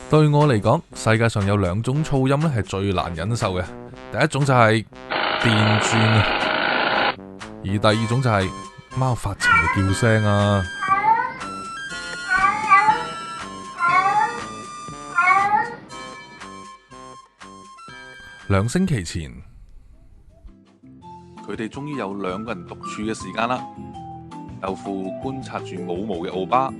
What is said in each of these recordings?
對我嚟講，世界上有兩種噪音咧係最難忍受嘅。第一種就係電鑽啊，而第二種就係貓發情嘅叫聲啊。2星期前，佢哋終於有2個人獨處嘅時間啦。豆腐觀察住冇毛嘅奧巴，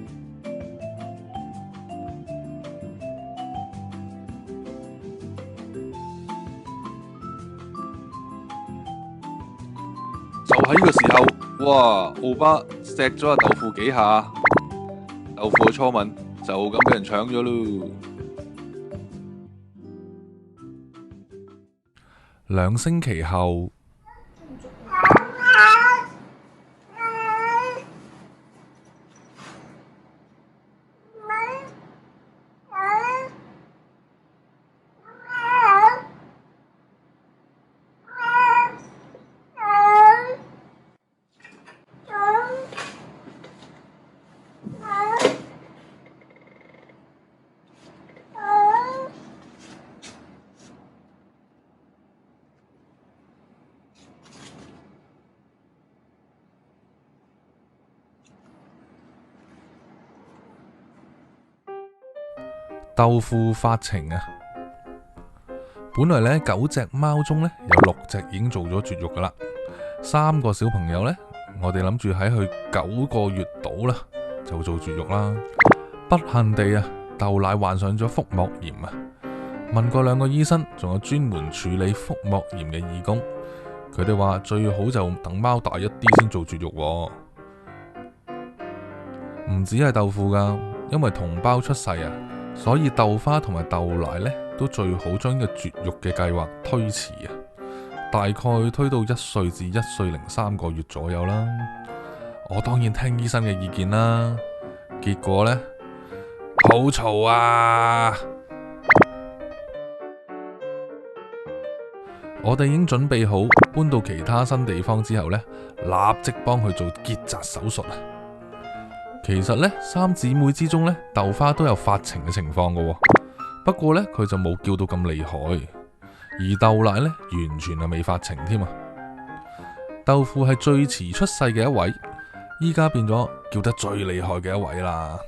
就喺呢個時候，哇！奧巴錫咗阿豆腐幾下，豆腐嘅初吻就咁俾人搶咗咯。2星期後，豆腐發情啊！本來呢9隻貓中呢，有6隻已經做咗絕育噶啦，3個小朋友呢，我哋諗住喺佢9個月到啦就做絕育啦。不幸地啊，豆奶患上咗腹膜炎啊！問過2個醫生，仲有專門處理腹膜炎嘅義工，佢哋話最好就等貓大一啲先做絕育喎。唔止係豆腐噶，因為同胞出世啊，所以豆花同埋豆奶呢都最好將呢個絕育嘅計劃推遲啊，大概推到1歲至1歲零3個月左右啦。我當然聽醫生嘅意見啦，結果呢，好嘈啊！我哋已經準備好搬到其他新地方之後呢，立即幫佢做結紮手術啊！其實呢，3姊妹之中呢，豆花都有發情嘅情況㗎喎，不過呢，佢就冇叫到咁厲害，而豆奶呢，完全係未發情添啊！豆腐係最遲出世嘅一位，依家變咗叫得最厲害嘅一位啦。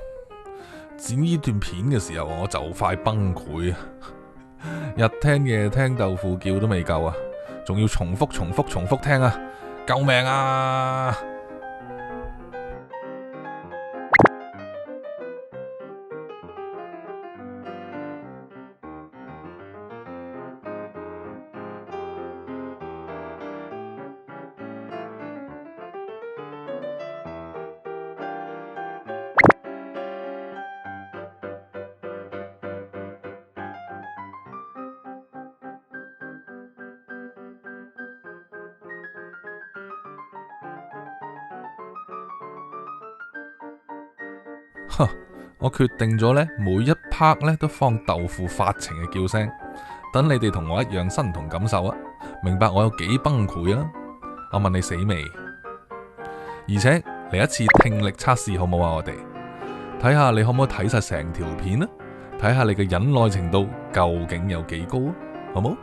剪呢段片嘅時候，我就快崩潰啊！日聽夜聽豆腐叫都未夠啊，仲要重複聽啊！救命啊！我決定咗呢，每一 part 呢都放豆腐發情嘅叫聲，等你哋同我一樣身同感受啊！明白我有幾崩潰啊！我問你死未？而且嚟一次聽力測試好唔好啊？我哋睇下你可唔可以睇晒成條片啊？睇下你嘅忍耐程度究竟有幾高啊？好冇？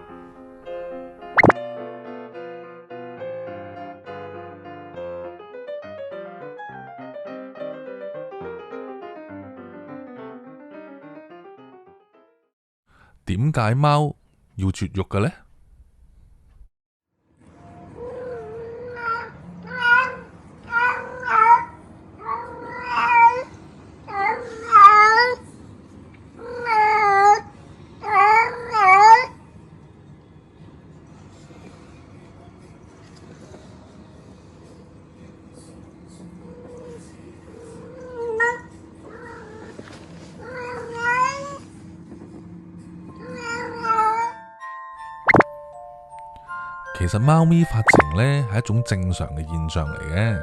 點解貓要絕育嘅呢？其實貓咪發情呢係一種正常嘅現象嚟嘅，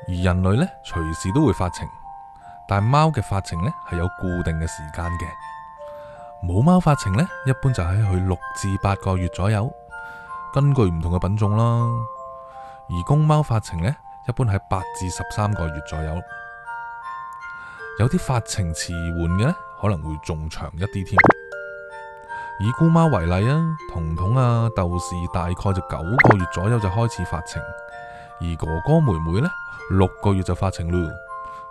而人類呢隨時都會發情，但貓嘅發情呢係有固定嘅時間嘅。母貓發情呢一般就喺佢6至8個月左右，根據唔同嘅品種啦。而公貓發情呢一般喺8至13個月左右，有啲發情遲緩嘅呢可能會仲長一啲添。以姑貓為例啊，彤彤啊、豆豉大概就9個月左右就開始發情，而哥哥妹妹呢6個月就發情咯，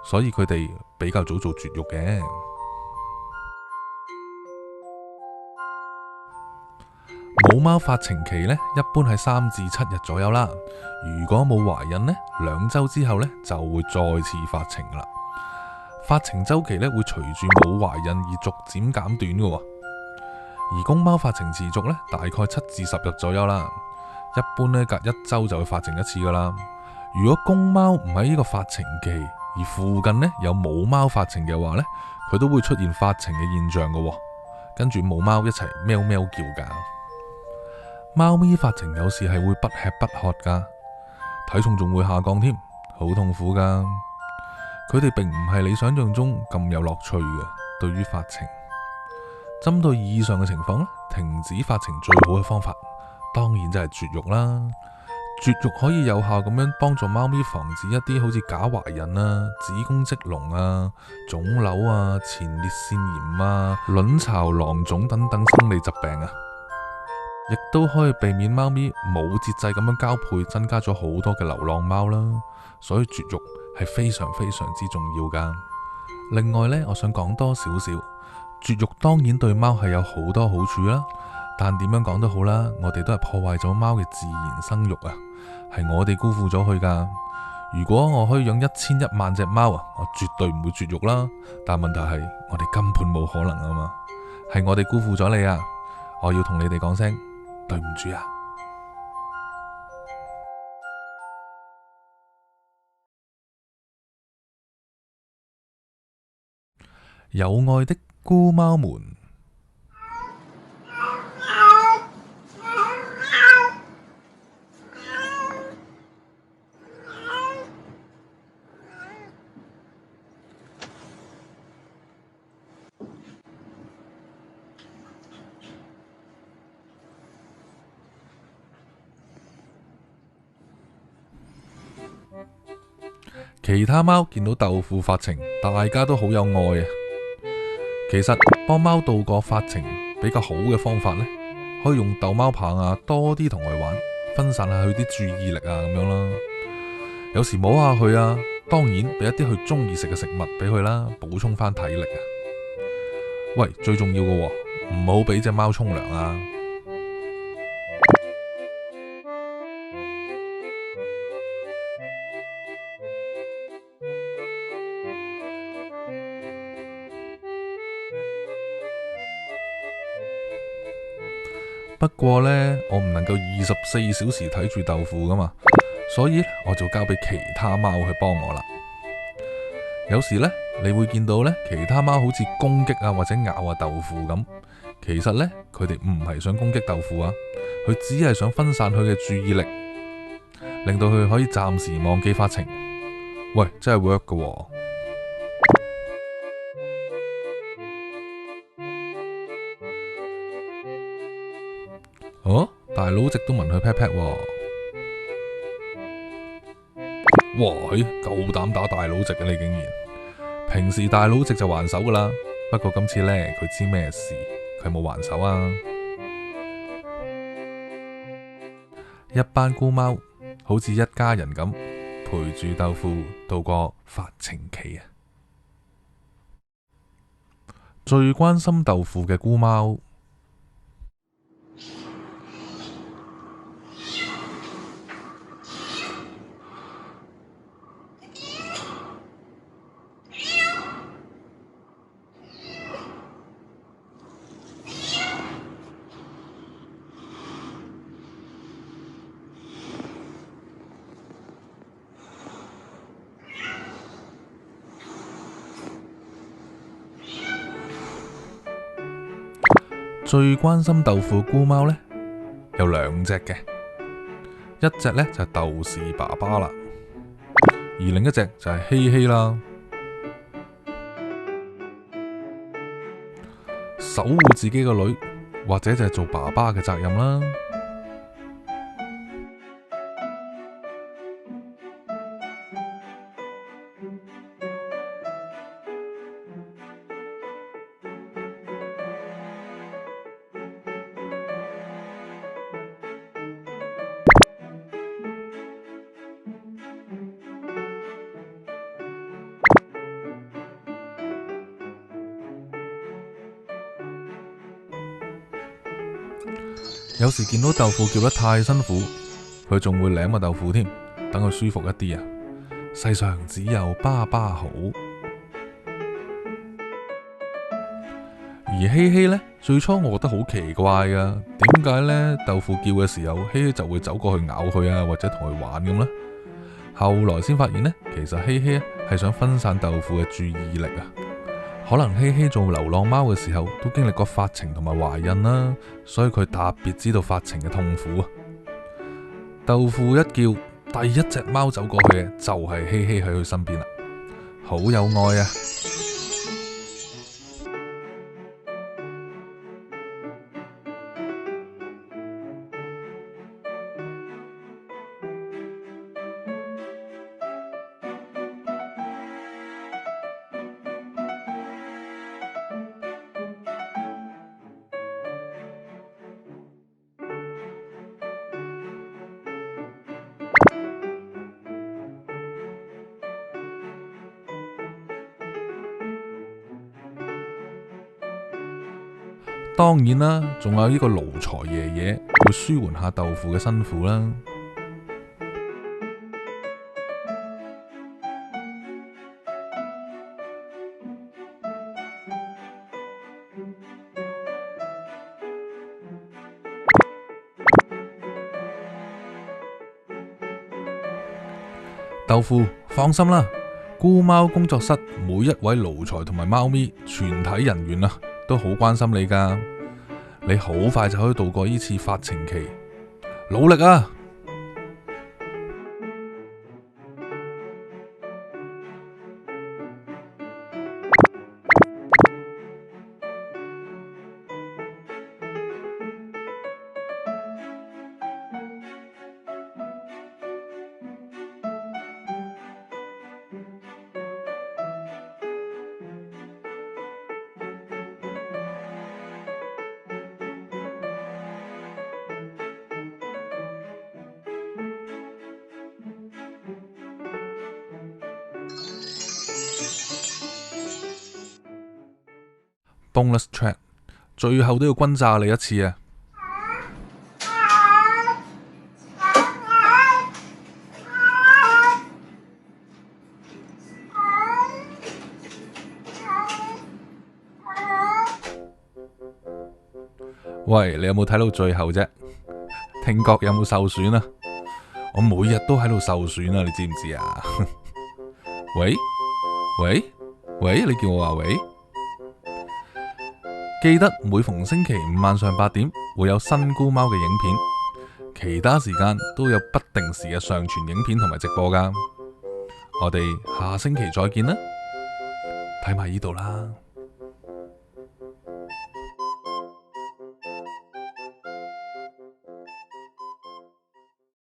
所以佢哋比較早做絕育嘅。母貓發情期呢一般係3至7日左右啦，如果冇懷孕呢，2週之後呢就會再次發情啦。發情週期呢會隨住冇懷孕而逐漸減短嘅。而公貓發情持續呢，大概7至10日左右啦，一般呢隔1週就會發情一次噶啦。如果公貓唔喺呢個發情期，而附近呢有母貓發情嘅話呢，佢都會出現發情嘅現象噶，跟住母貓一齊喵喵叫噶。貓咪發情有時係會不吃不喝噶，體重仲會下降添，好痛苦噶。佢哋並唔係你想象中咁有樂趣嘅。對於發情，針對以上嘅情況咧，停止發情最好嘅方法，當然就係絕育啦。絕育可以有效咁樣幫助貓咪防止一啲好似假懷孕啊、子宮積膿啊、腫瘤啊、前列腺炎啊、卵巢囊腫等等生理疾病啊，亦都可以避免貓咪冇節制咁樣交配，增加咗好多嘅流浪貓啦。所以絕育係非常非常之重要噶。另外呢，我想講多少少，絕育當然對貓係有好多好處啦，但點樣講都好啦，我哋都係破壞咗貓嘅自然生育啊，係我哋辜負咗佢噶。如果我可以養1000、10000隻貓啊，我絕對唔會絕育啦。但問題係我哋根本冇可能啊嘛，係我哋辜負咗你啊！我要同你哋講聲對唔住啊！有愛的菇貓們，其他貓見到豆腐發情，大家都好有愛啊！其實幫貓度過發情比較好嘅方法呢，可以用逗貓棒啊，多啲同佢玩，分散下佢啲注意力啊，咁樣啦。有時摸下佢啊，當然俾一啲佢中意食嘅食物俾佢啦，補充翻體力啊。喂，最重要嘅，唔好俾隻貓沖涼啊！不過呢，我唔能夠24小時睇住豆腐噶嘛，所以我就交俾其他貓去幫我啦。有時呢，你會見到呢，其他貓好似攻擊啊或者咬啊豆腐咁，其實呢，佢哋唔係想攻擊豆腐啊，佢只係想分散佢嘅注意力，令到佢可以暫時忘記發情。喂，真係 work 噶喎！哦，大佬直都聞佢 pat pat 喎，哇，夠膽打大佬直嘅你竟然！平時大佬直就還手噶啦，不過今次呢，佢知咩事，佢冇還手啊！一班菇貓好似一家人咁，陪住豆腐度過發情期啊！最關心豆腐嘅菇貓。最關心豆腐菇貓呢，有兩隻嘅，一隻呢就係豆豉爸爸啦，而另一隻就係希希啦。守護自己個女，或者就係做爸爸嘅責任啦。有時見到豆腐叫得太辛苦，佢仲會舐個豆腐添，等佢舒服一啲啊！世上只有爸爸好。而希希呢，最初我覺得好奇怪噶，點解呢？豆腐叫嘅時候，希希就會走過去咬佢啊，或者同佢玩咁呢？後來先發現呢，其實希希係想分散豆腐嘅注意力啊。可能希希做流浪貓嘅時候都經歷過發情同埋懷孕啦，所以佢特別知道發情嘅痛苦啊。豆腐一叫，第一隻貓走過去嘅就係希希喺佢身邊啦，好有愛啊！當然啦，仲有呢個奴才爺爺會舒緩下豆腐嘅辛苦啦。豆腐，放心啦，菇貓工作室每一位奴才同埋貓咪全體人員啊，都好關心你噶，你好快就可以度過呢次發情期，努力啊！Bonus track， 最後都要轟炸你一次啊！喂，你有冇睇到最後啫？聽覺有冇受損啊？我每日都喺度受損啊，你知唔知啊？喂喂喂，你叫我話喂？記得每逢星期五晚上8點會有新菇貓嘅影片，其他時間都有不定時嘅上傳影片同埋直播㗎。我哋下星期再見啦，睇埋呢度啦。